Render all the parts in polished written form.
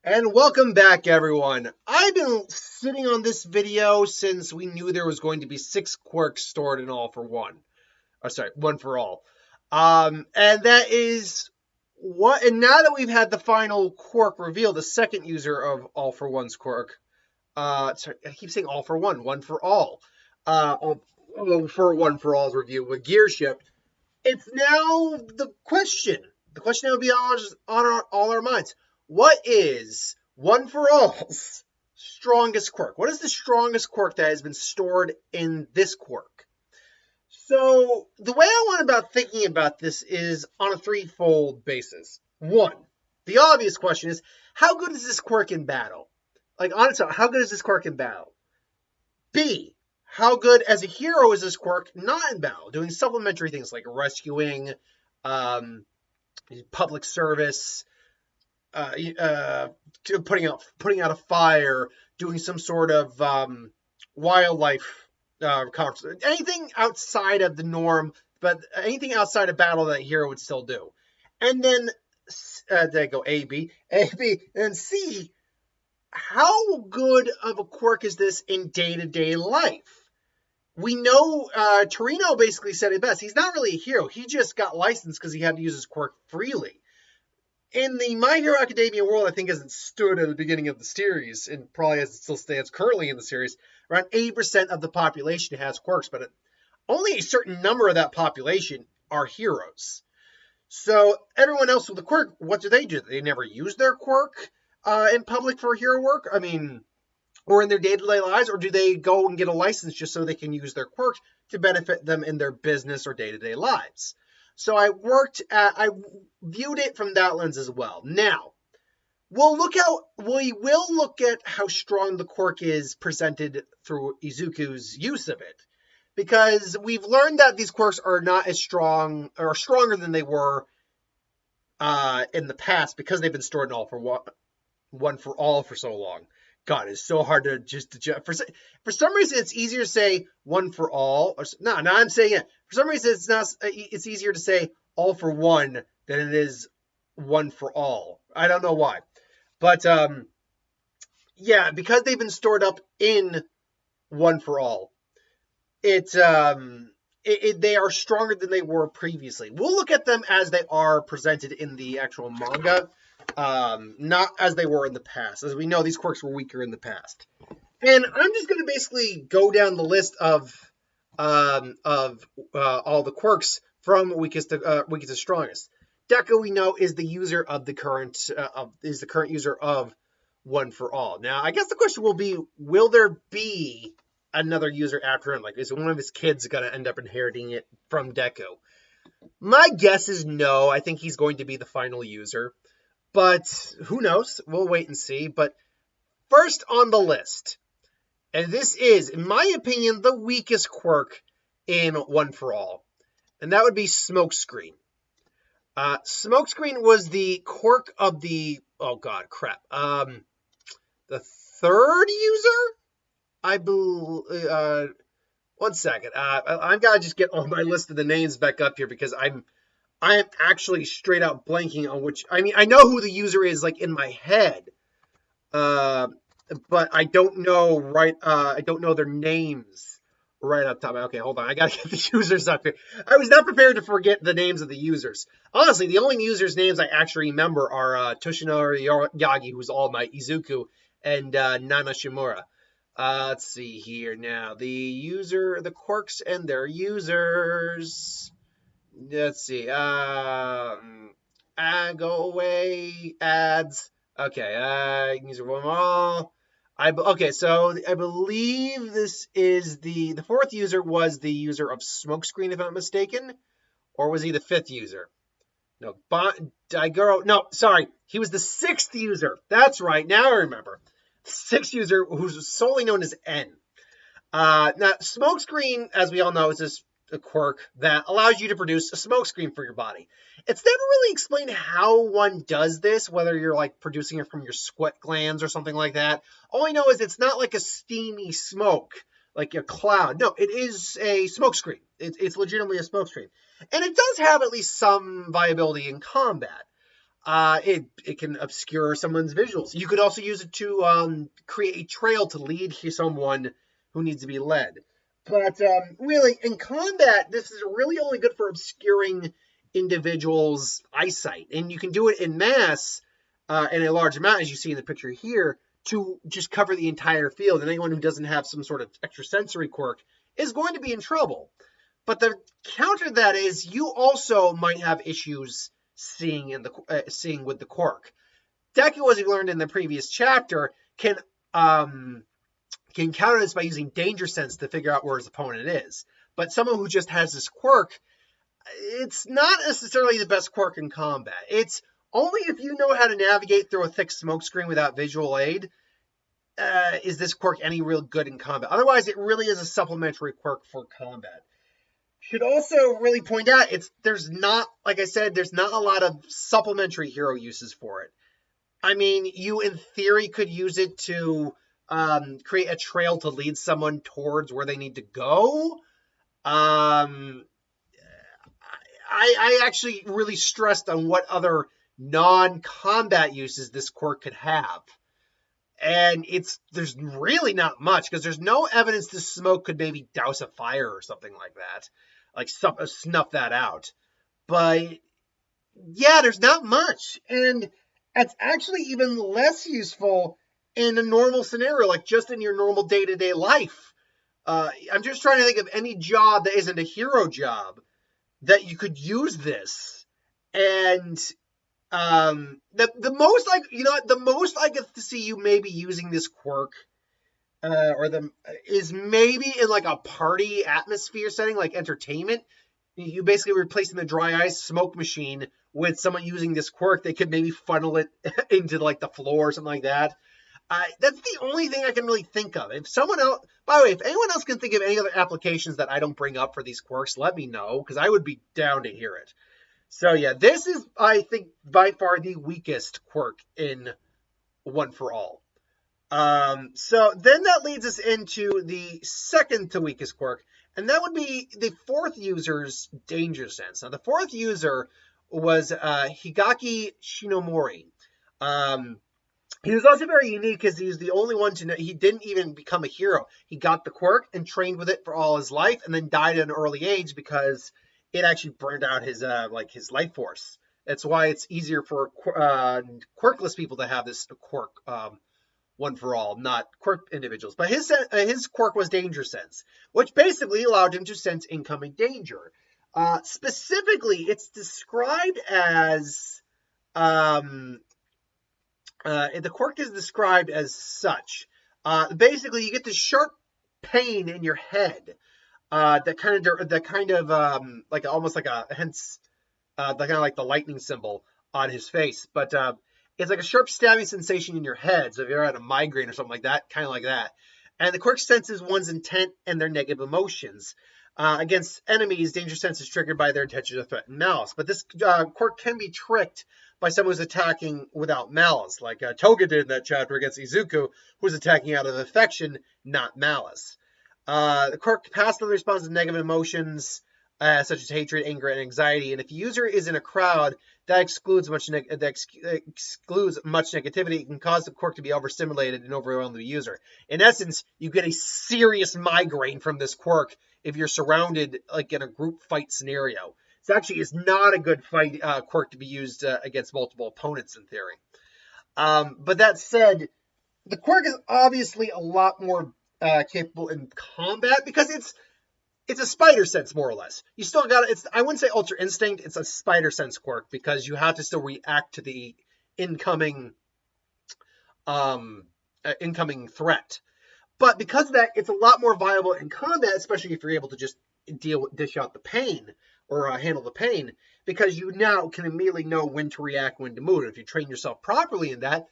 And welcome back, everyone. I've been sitting on this video since we knew there was going to be 6 quirks stored in All for One. Oh, sorry, One for All. And that is what. And now that we've had the final quirk reveal, the second user of All for One's quirk. Sorry, I keep saying All for One, One for All. For One for All's review with Gearship. It's now the question. The question that would be on all our minds. What is One for All's strongest quirk? What is the strongest quirk that has been stored in this quirk? So the way I went about thinking about this is on a threefold basis. One, the obvious question is, how good is this quirk in battle? Like, honestly, how good is this quirk in battle? B, how good as a hero is this quirk not in battle, doing supplementary things like rescuing, public service, putting out a fire, doing some sort of wildlife conference, anything outside of the norm, but anything outside of battle that a hero would still do. And then there I go, A, B, and C. How good of a quirk is this in day-to-day life? We know Torino basically said it best. He's not really a hero. He just got licensed because he had to use his quirk freely. In the My Hero Academia world, I think as it stood at the beginning of the series, and probably as it still stands currently in the series, around 80% of the population has quirks, but only a certain number of that population are heroes. So everyone else with a quirk, what do? They never use their quirk in public for hero work? I mean, or in their day-to-day lives, or do they go and get a license just so they can use their quirk to benefit them in their business or day-to-day lives? So I viewed it from that lens as well. Now, we will look at how strong the quirk is presented through Izuku's use of it. Because we've learned that these quirks are not as strong, or stronger than they were in the past, because they've been stored in One for All for so long. God, it's so hard to just for some reason it's easier to say One for All. No, I'm saying it. For some reason it's easier to say All for One than it is One for All. I don't know why, but yeah, because they've been stored up in One for All, they are stronger than they were previously. We'll look at them as they are presented in the actual manga. Not as they were in the past. As we know, these quirks were weaker in the past. And I'm just going to basically go down the list of all the quirks from weakest to strongest. Deku, we know, is the user of the current user of One for All. Now, I guess the question will be, will there be another user after him? Like, is one of his kids going to end up inheriting it from Deku? My guess is no. I think he's going to be the final user. But who knows? We'll wait and see. But first on the list, and this is, in my opinion, the weakest quirk in One for All, and that would be Smokescreen. Smokescreen was the quirk of the, the third user? I believe, one second. I've got to just get all my list of the names back up here because I am actually straight out blanking on which. I mean, I know who the user is, like, in my head, but I don't know I don't know their names right up top. Okay, hold on. I gotta get the users up here. I was not prepared to forget the names of the users. Honestly, the only users' names I actually remember are Toshinori Yagi, who's All Might, Izuku, and Nana Shimura. Let's see here now. The quirks and their users. Let's see. Go away. Ads. Okay. User one all. So I believe this is the fourth user was the user of Smokescreen, if I'm not mistaken, or was he the fifth user? No, Daigoro. No, sorry, he was the sixth user. That's right. Now I remember. Sixth user, who's solely known as N. Now, Smokescreen, as we all know, is this a quirk that allows you to produce a smoke screen for your body. It's never really explained how one does this, whether you're like producing it from your sweat glands or something like that. All I know is it's not like a steamy smoke, like a cloud. No, it is a smoke screen. It's legitimately a smoke screen. And it does have at least some viability in combat. It can obscure someone's visuals. You could also use it to create a trail to lead someone who needs to be led. But really, in combat, this is really only good for obscuring individuals' eyesight. And you can do it in mass in a large amount, as you see in the picture here, to just cover the entire field. And anyone who doesn't have some sort of extrasensory quirk is going to be in trouble. But the counter to that is you also might have issues seeing with the quirk. Deku, as we learned in the previous chapter, can counter this by using danger sense to figure out where his opponent is. But someone who just has this quirk, it's not necessarily the best quirk in combat. It's only if you know how to navigate through a thick smoke screen without visual aid is this quirk any real good in combat. Otherwise, it really is a supplementary quirk for combat. Should also really point out, there's not a lot of supplementary hero uses for it. I mean, you in theory could use it to create a trail to lead someone towards where they need to go. I actually really stressed on what other non-combat uses this quirk could have. And there's really not much, because there's no evidence this smoke could maybe douse a fire or something like that. Like snuff that out. But yeah, there's not much. And it's actually even less useful in a normal scenario, like just in your normal day-to-day life. I'm just trying to think of any job that isn't a hero job that you could use this. And the most I get to see you maybe using this quirk is maybe in like a party atmosphere setting, like entertainment. You basically replacing the dry ice smoke machine with someone using this quirk. They could maybe funnel it into like the floor or something like that. That's the only thing I can really think of. If someone else, by the way, if anyone else can think of any other applications that I don't bring up for these quirks, let me know, because I would be down to hear it. So yeah, this is, I think, by far the weakest quirk in One for All. So then that leads us into the second to weakest quirk, and that would be the fourth user's danger sense. Now, the fourth user was Higaki Shinomori. He was also very unique because he was the only one to know. He didn't even become a hero. He got the quirk and trained with it for all his life, and then died at an early age because it actually burned out his life force. That's why it's easier for quirkless people to have this quirk. One for All, not quirk individuals. But his quirk was danger sense, which basically allowed him to sense incoming danger. Specifically, it's described as the quirk is described as such. Basically, you get this sharp pain in your head. That kind of like almost like hence the kind of like the lightning symbol on his face, but it's like a sharp stabbing sensation in your head. So if you're at a migraine or something like that, kind of like that. And the quirk senses one's intent and their negative emotions. Against enemies, danger sense is triggered by their intention to threaten malice. But this quirk can be tricked by someone who's attacking without malice, like Toga did in that chapter against Izuku, who was attacking out of affection, not malice. The quirk passively responds to negative emotions, such as hatred, anger, and anxiety. And if the user is in a crowd, that excludes much negativity. It can cause the quirk to be overstimulated and overwhelm the user. In essence, you get a serious migraine from this quirk if you're surrounded, like in a group fight scenario. It actually is not a good fight quirk to be used against multiple opponents in theory. But that said, the quirk is obviously a lot more capable in combat because it's a spider sense, more or less. You still got it. I wouldn't say ultra instinct. It's a spider sense quirk because you have to still react to the incoming threat. But because of that, it's a lot more viable in combat, especially if you're able to just dish out the pain or handle the pain, because you now can immediately know when to react, when to move. If you train yourself properly in that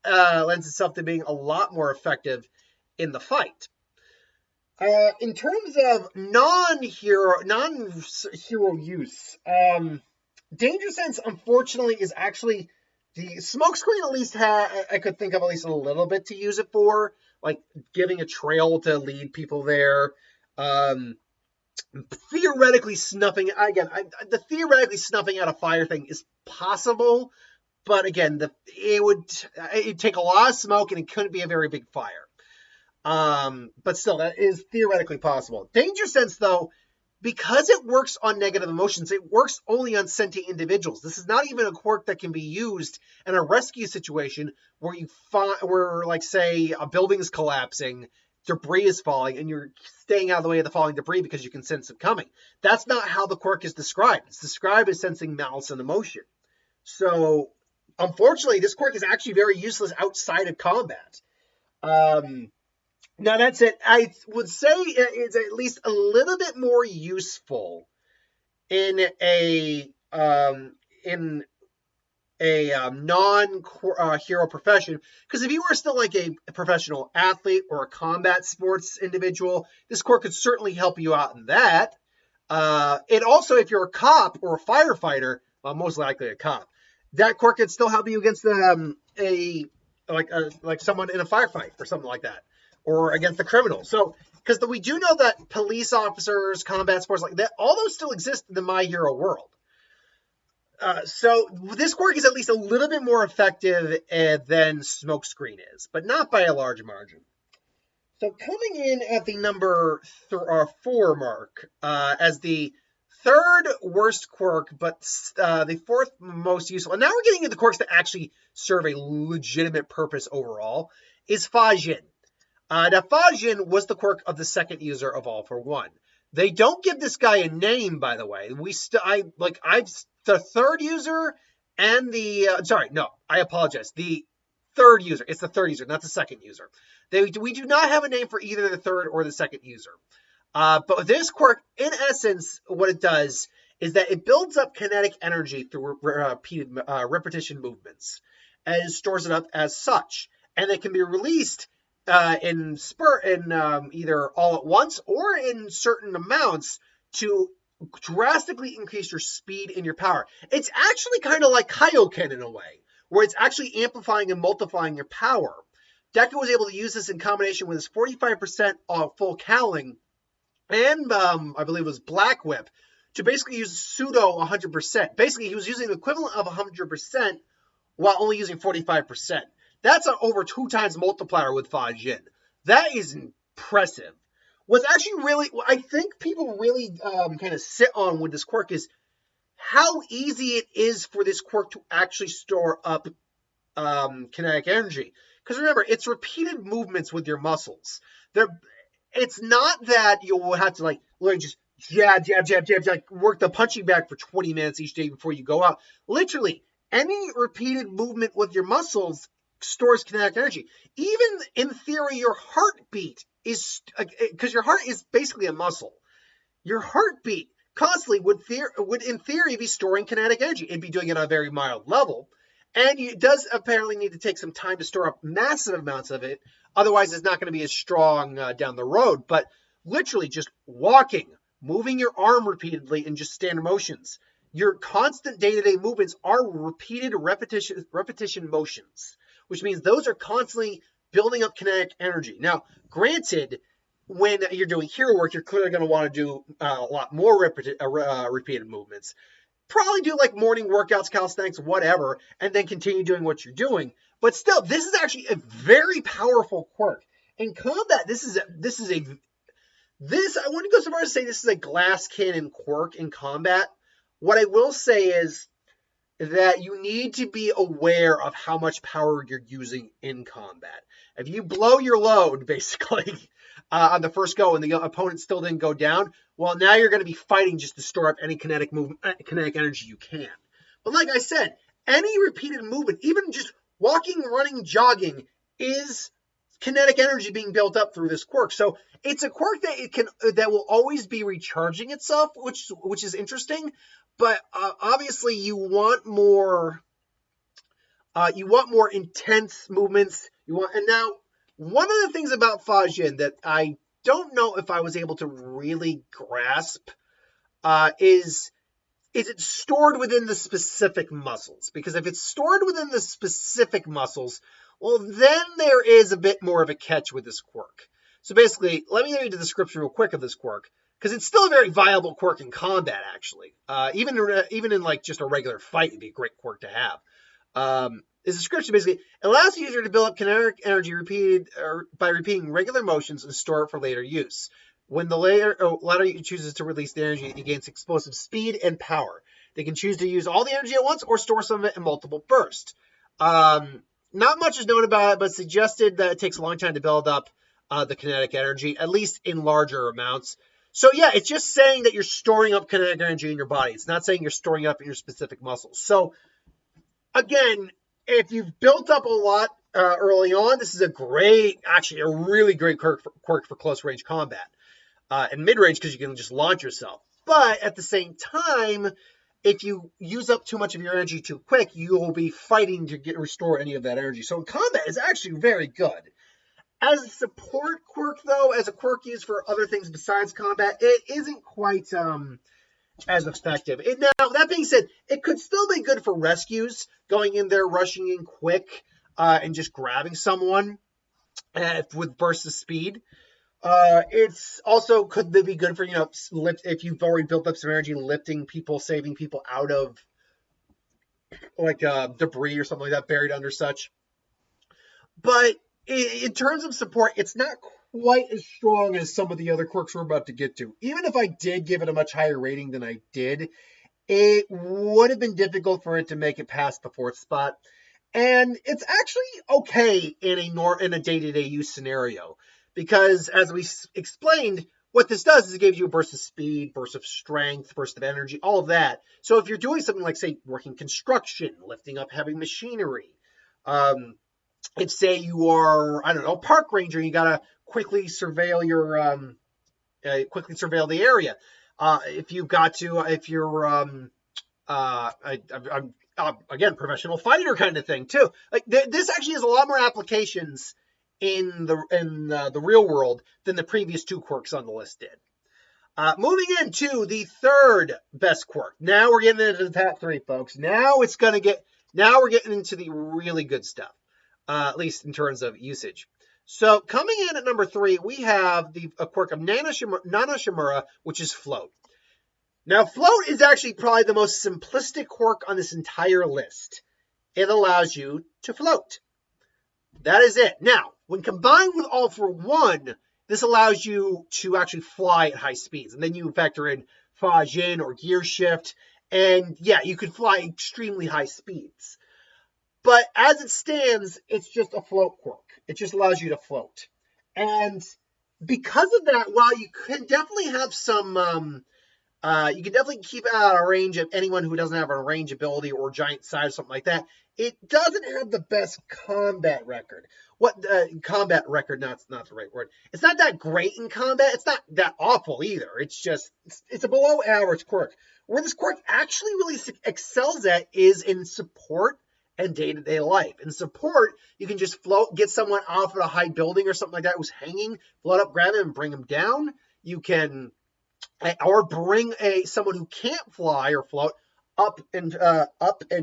lends itself to being a lot more effective in the fight. In terms of non-hero use, danger sense, unfortunately, is actually the smokescreen. At least I could think of at least a little bit to use it for, like giving a trail to lead people there. theoretically snuffing, again, the theoretically snuffing out a fire thing is possible, but again, it'd take a lot of smoke and it couldn't be a very big fire. But still, that is theoretically possible. Danger sense, though, because it works on negative emotions, it works only on sentient individuals. This is not even a quirk that can be used in a rescue situation where like, say, a building is collapsing, debris is falling, and you're staying out of the way of the falling debris because you can sense it coming. That's not how the quirk is described. It's described as sensing malice and emotion. So, unfortunately, this quirk is actually very useless outside of combat. Now that's it. I would say it's at least a little bit more useful in a non-hero profession, because if you were still like a professional athlete or a combat sports individual, this quirk could certainly help you out in that. It also, if you're a cop or a firefighter, well, most likely a cop, that quirk could still help you against someone in a firefight or something like that, or against the criminal. So, because we do know that police officers, combat sports like that, all those still exist in the My Hero world. So this quirk is at least a little bit more effective than Smokescreen is, but not by a large margin. So coming in at the number 4 mark as the third worst quirk, but the fourth most useful, and now we're getting into quirks that actually serve a legitimate purpose overall, is Nephajin. Nephajin was the quirk of the second user of All for One. They don't give this guy a name, by the way. The third user and I apologize. The third user. It's the third user, not the second user. We do not have a name for either the third or the second user. But this quirk, in essence, what it does is that it builds up kinetic energy through repetition movements and stores it up as such. And it can be released either all at once or in certain amounts to drastically increase your speed and your power. It's actually kind of like Kaioken in a way, where it's actually amplifying and multiplying your power. Deku was able to use this in combination with his 45% full cowling and I believe it was Black Whip to basically use pseudo 100%. Basically, he was using the equivalent of 100% while only using 45%. That's an over 2 times multiplier with Nephajin. That is impressive. What's actually I think people really kind of sit on with this quirk is how easy it is for this quirk to actually store up kinetic energy. Because remember, it's repeated movements with your muscles. It's not that you will have to literally just jab, work the punching bag for 20 minutes each day before you go out. Literally, any repeated movement with your muscles stores kinetic energy. Even in theory, your heartbeat is, because your heart is basically a muscle. Your heartbeat constantly would in theory be storing kinetic energy. It'd be doing it on a very mild level. And it does apparently need to take some time to store up massive amounts of it. Otherwise, it's not going to be as strong down the road. But literally just walking, moving your arm repeatedly in just standard motions. Your constant day-to-day movements are repeated repetition motions, which means those are constantly building up kinetic energy. Now, granted, when you're doing hero work, you're clearly going to want to do a lot more repeated movements. Probably do like morning workouts, calisthenics, whatever, and then continue doing what you're doing. But still, this is actually a very powerful quirk. In combat, I wouldn't go so far as to say this is a glass cannon quirk in combat. What I will say is that you need to be aware of how much power you're using in combat. If you blow your load, basically, on the first go and the opponent still didn't go down, well, now you're going to be fighting just to store up any kinetic energy you can. But like I said, any repeated movement, even just walking, running, jogging, is kinetic energy being built up through this quirk. So it's a quirk that will always be recharging itself, which is interesting. But obviously, you want more intense movements. And now, one of the things about Nephajin that I don't know if I was able to really grasp is it stored within the specific muscles? Because if it's stored within the specific muscles, well, then there is a bit more of a catch with this quirk. So basically, let me read the description real quick of this quirk. because it's still a very viable quirk in combat, actually. Even in like just a regular fight, it'd be a great quirk to have. Is a description basically allows the user to build up kinetic energy by repeating regular motions and store it for later use. When the latter chooses to release the energy, it gains explosive speed and power. They can choose to use all the energy at once or store some of it in multiple bursts. Not much is known about it, but suggested that it takes a long time to build up the kinetic energy, at least in larger amounts. So yeah, it's just saying that you're storing up kinetic energy in your body. It's not saying you're storing it up in your specific muscles. So again, if you've built up a lot early on, this is a really great quirk for close range combat. And mid range, because you can just launch yourself. But at the same time, if you use up too much of your energy too quick, you will be fighting to restore any of that energy. So in combat, it's actually very good. As a support quirk, though, as a quirk used for other things besides combat, it isn't quite as effective. Now, that being said, it could still be good for rescues, going in there, rushing in quick, and just grabbing someone with bursts of speed. It's also could be good for, if you've already built up some energy, lifting people, saving people out of like debris or something like that buried under such. But in terms of support, it's not quite as strong as some of the other quirks we're about to get to. Even if I did give it a much higher rating than I did, it would have been difficult for it to make it past the 4th spot. And it's actually okay in a day-to-day use scenario. Because as we explained, what this does is it gives you a burst of speed, burst of strength, burst of energy, all of that. So if you're doing something like, say, working construction, lifting up heavy machinery, if say you are, I don't know, a park ranger, you gotta quickly surveil the area. Again, professional fighter kind of thing too. Like this actually has a lot more applications in the real world than the previous 2 quirks on the list did. Moving into the 3rd best quirk. Now we're getting into the top 3, folks. Now we're getting into the really good stuff. At least in terms of usage. So coming in at number 3, we have a quirk of Nana Shimura, which is Float. Now, Float is actually probably the most simplistic quirk on this entire list. It allows you to float. That is it. Now, when combined with All for One, this allows you to actually fly at high speeds. And then you factor in Nephajin or gear shift. And yeah, you can fly extremely high speeds. But as it stands, it's just a float quirk. It just allows you to float. And because of that, while you can definitely have some, you can definitely keep it out of range of anyone who doesn't have a range ability or giant size or something like that, it doesn't have the best combat record. Combat record, not the right word. It's not that great in combat. It's not that awful either. It's a below average quirk. Where this quirk actually really excels at is in support and day-to-day life. In support, you can just float, get someone off of a high building or something like that who's hanging, float up, grab him, and bring him down. You can, or bring someone who can't fly or float up and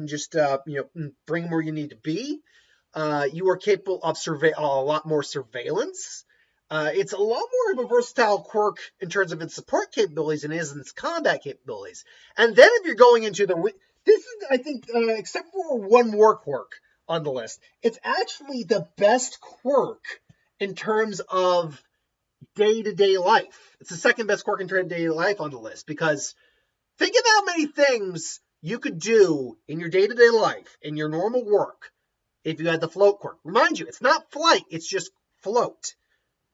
just bring them where you need to be. You are capable of a lot more surveillance. It's a lot more of a versatile quirk in terms of its support capabilities than it is in its combat capabilities. And then if you're going into this is, I think, except for one more quirk on the list, it's actually the best quirk in terms of day-to-day life. It's the second best quirk in terms of day-to-day life on the list, because think of how many things you could do in your day-to-day life, in your normal work, if you had the float quirk. Remind you, it's not flight, it's just float.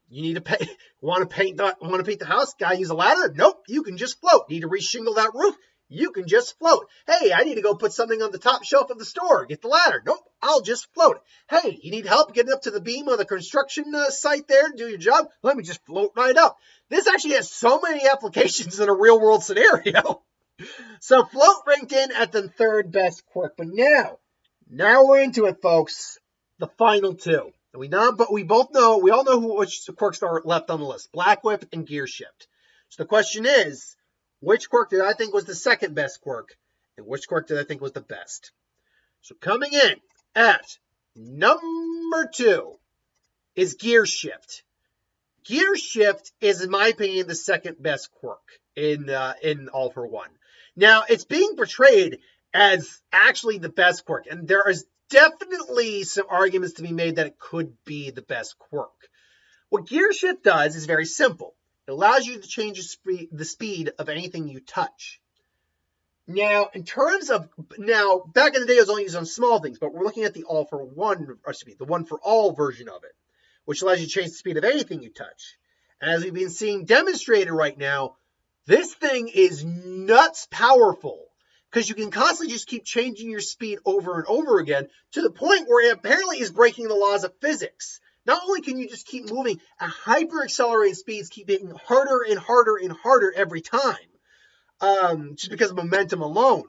You need to want to paint the house? Gotta use a ladder? Nope, you can just float. Need to reshingle that roof? You can just float. Hey, I need to go put something on the top shelf of the store. Get the ladder. Nope, I'll just float. Hey, you need help getting up to the beam on the construction site there to do your job? Let me just float right up. This actually has so many applications in a real world scenario. So float ranked in at the 3rd best quirk. But now we're into it, folks. The final 2. And we all know which quirks are left on the list. Black Whip and Gear Shift. So the question is, which quirk did I think was the 2nd best quirk? And which quirk did I think was the best? So coming in at number 2 is Gear Shift. Gear Shift is, in my opinion, the second best quirk in All for One. Now, it's being portrayed as actually the best quirk, and there is definitely some arguments to be made that it could be the best quirk. What Gear Shift does is very simple. It allows you to change the speed of anything you touch. Now, in terms of, back in the day, it was only used on small things, but we're looking at the All for One, or excuse me, the One for All version of it, which allows you to change the speed of anything you touch. And as we've been seeing demonstrated right now, this thing is nuts powerful, because you can constantly just keep changing your speed over and over again, to the point where it apparently is breaking the laws of physics. Not only can you just keep moving at hyper-accelerated speeds, keep getting harder and harder and harder every time, just because of momentum alone,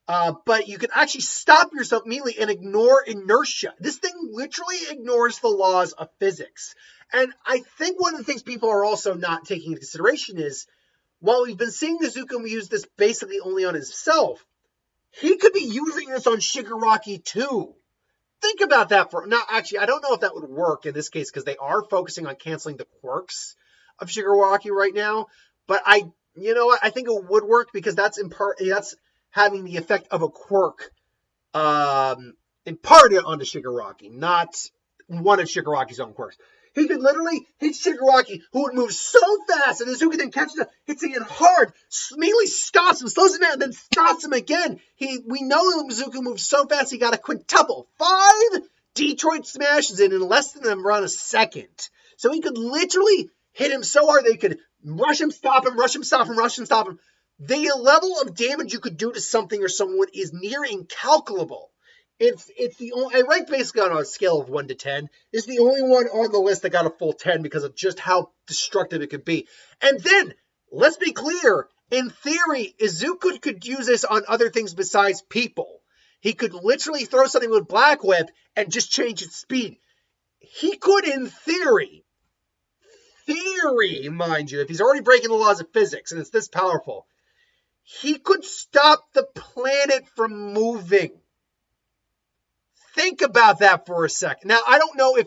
but you can actually stop yourself immediately and ignore inertia. This thing literally ignores the laws of physics. And I think one of the things people are also not taking into consideration is, while we've been seeing Izuku use this basically only on himself, he could be using this on Shigaraki too. Think about that now, actually, I don't know if that would work in this case, because they are focusing on canceling the quirks of Shigaraki right now. But you know what? I think it would work, because that's having the effect of a quirk imparted onto Shigaraki, not one of Shigaraki's own quirks. He could literally hit Shigaraki, who would move so fast, and Izuku then catches him, hits him hard, immediately stops him, slows him down, and then stops him again. We know Izuku moves so fast, he got a quintuple. 5 Detroit smashes in less than around a second. So he could literally hit him so hard they could rush him, stop him, rush him, stop him, rush him, stop him. The level of damage you could do to something or someone is near incalculable. It's the only, I rank basically on a scale of 1 to 10. It's the only one on the list that got a full 10 because of just how destructive it could be. And then, let's be clear, in theory, Izuku could use this on other things besides people. He could literally throw something with Black Whip and just change its speed. He could, in theory, mind you, if he's already breaking the laws of physics and it's this powerful, he could stop the planet from moving. Think about that for a second. Now, I don't know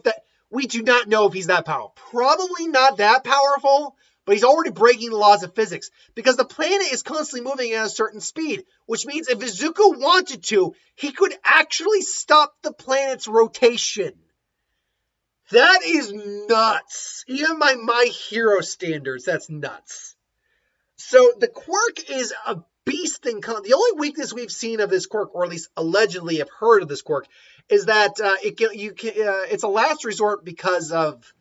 we do not know if he's that powerful. Probably not that powerful, but he's already breaking the laws of physics, because the planet is constantly moving at a certain speed, which means if Izuku wanted to, he could actually stop the planet's rotation. That is nuts. Even by my hero standards, that's nuts. So the quirk is a beast thing. The only weakness we've seen of this quirk, or at least allegedly have heard of this quirk, is that it's a last resort, because of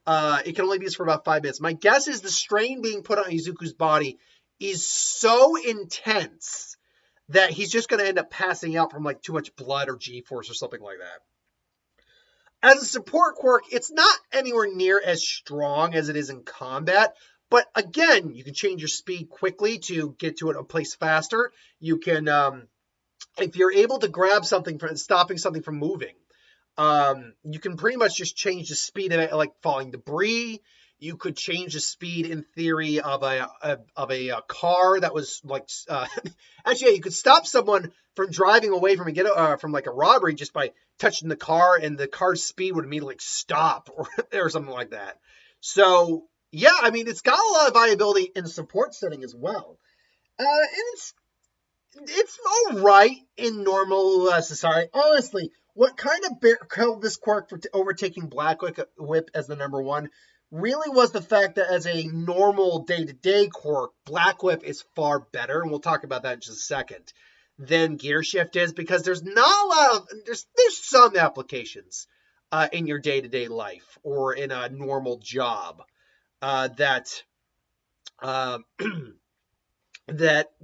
it can only be used for about 5 minutes. My guess is the strain being put on Izuku's body is so intense that he's just going to end up passing out from like too much blood or G-force or something like that. As a support quirk, it's not anywhere near as strong as it is in combat. But again, you can change your speed quickly to get to a place faster. You can, if you're able to grab something from stopping something from moving, you can pretty much just change the speed of it, like falling debris. You could change the speed, in theory, of a car that was like, actually, yeah, you could stop someone from driving away from like a robbery just by touching the car, and the car's speed would immediately stop or something like that. So yeah, I mean, it's got a lot of viability in the support setting as well. And it's all right in normal society. Honestly, what kind of killed this quirk for overtaking Black Whip as the number 1 really was the fact that as a normal day-to-day quirk, Black Whip is far better, and we'll talk about that in just a second, than Gear Shift is, because there's not a lot of, there's some applications in your day-to-day life or in a normal job that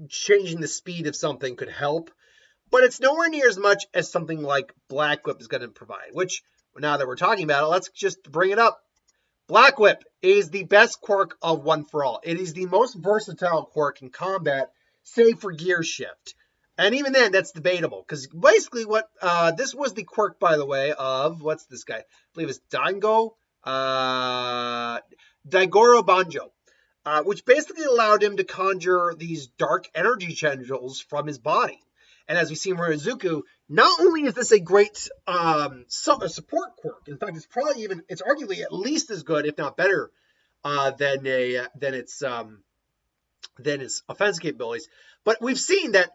changing the speed of something could help, but it's nowhere near as much as something like Black Whip is going to provide, which, now that we're talking about it, let's just bring it up. Black Whip is the best quirk of One for All. It is the most versatile quirk in combat, save for Gear Shift. And even then, that's debatable, because basically what, this was the quirk, by the way, of, what's this guy? I believe it's Daigoro Banjo, which basically allowed him to conjure these dark energy tendrils from his body. And as we see from Izuku, not only is this a great support quirk, in fact, it's arguably at least as good, if not better, than its offensive capabilities. But we've seen that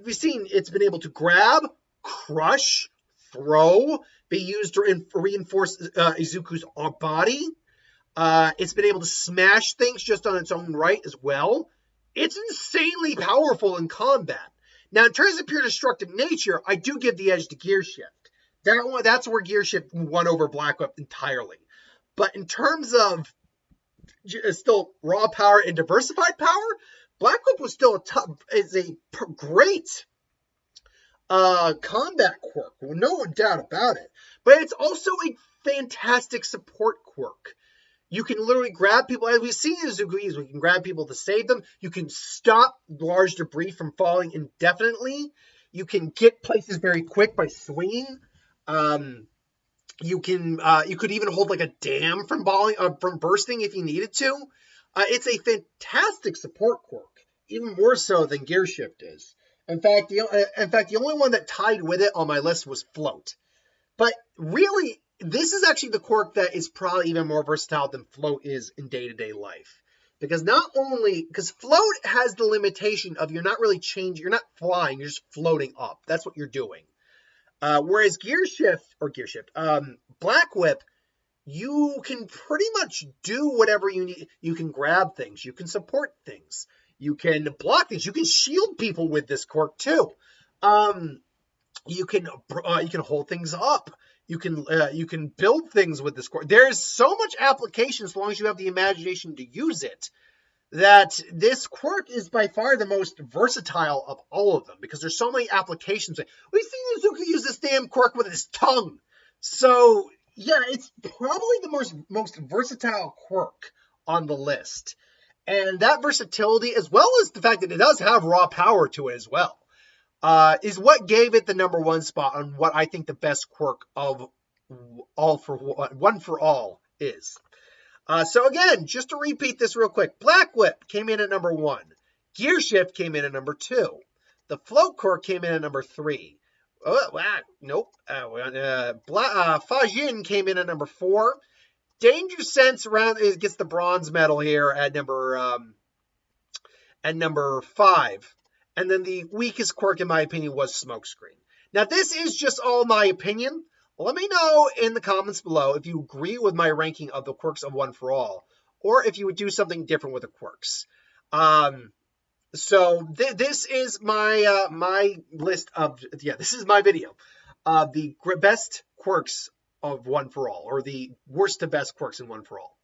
we've seen it's been able to grab, crush, throw, be used to reinforce Izuku's body. It's been able to smash things just on its own right as well. It's insanely powerful in combat. Now, in terms of pure destructive nature, I do give the edge to Gear Shift. That's where Gear Shift won over Black Whip entirely. But in terms of still raw power and diversified power, Black Whip was still a great combat quirk. No doubt about it. But it's also a fantastic support quirk. You can literally grab people, as we've seen in Izuku, we can grab people to save them. You can stop large debris from falling indefinitely. You can get places very quick by swinging. You could even hold like a dam from bursting if you needed to. It's a fantastic support quirk, even more so than Gear Shift is. In fact, the only one that tied with it on my list was Float. But really, this is actually the quirk that is probably even more versatile than Float is in day-to-day life. Because Float has the limitation of you're not really changing, you're not flying, you're just floating up. That's what you're doing. Whereas Black Whip, you can pretty much do whatever you need. You can grab things, you can support things, you can block things, you can shield people with this quirk too. You can hold things up. You can build things with this quirk. There is so much application as long as you have the imagination to use it, that this quirk is by far the most versatile of all of them because there's so many applications. We've seen Izuku use this damn quirk with his tongue. So yeah, it's probably the most versatile quirk on the list. And that versatility, as well as the fact that it does have raw power to it as well, is what gave it the number one spot on what I think the best quirk of One for All is. So again, just to repeat this real quick, Black Whip came in at number 1. Gear Shift came in at number 2. The Float quirk came in at number 3. Nope. Nephajin came in at number 4. Danger Sense gets the bronze medal here at number 5. And then the weakest quirk, in my opinion, was Smokescreen. Now, this is just all my opinion. Let me know in the comments below if you agree with my ranking of the quirks of One for All, or if you would do something different with the quirks. This is my list of, this is my video of the best quirks of One for All, or the worst to best quirks in One for All.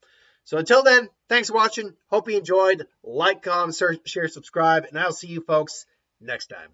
So until then, thanks for watching. Hope you enjoyed. Like, comment, share, subscribe, and I'll see you folks next time.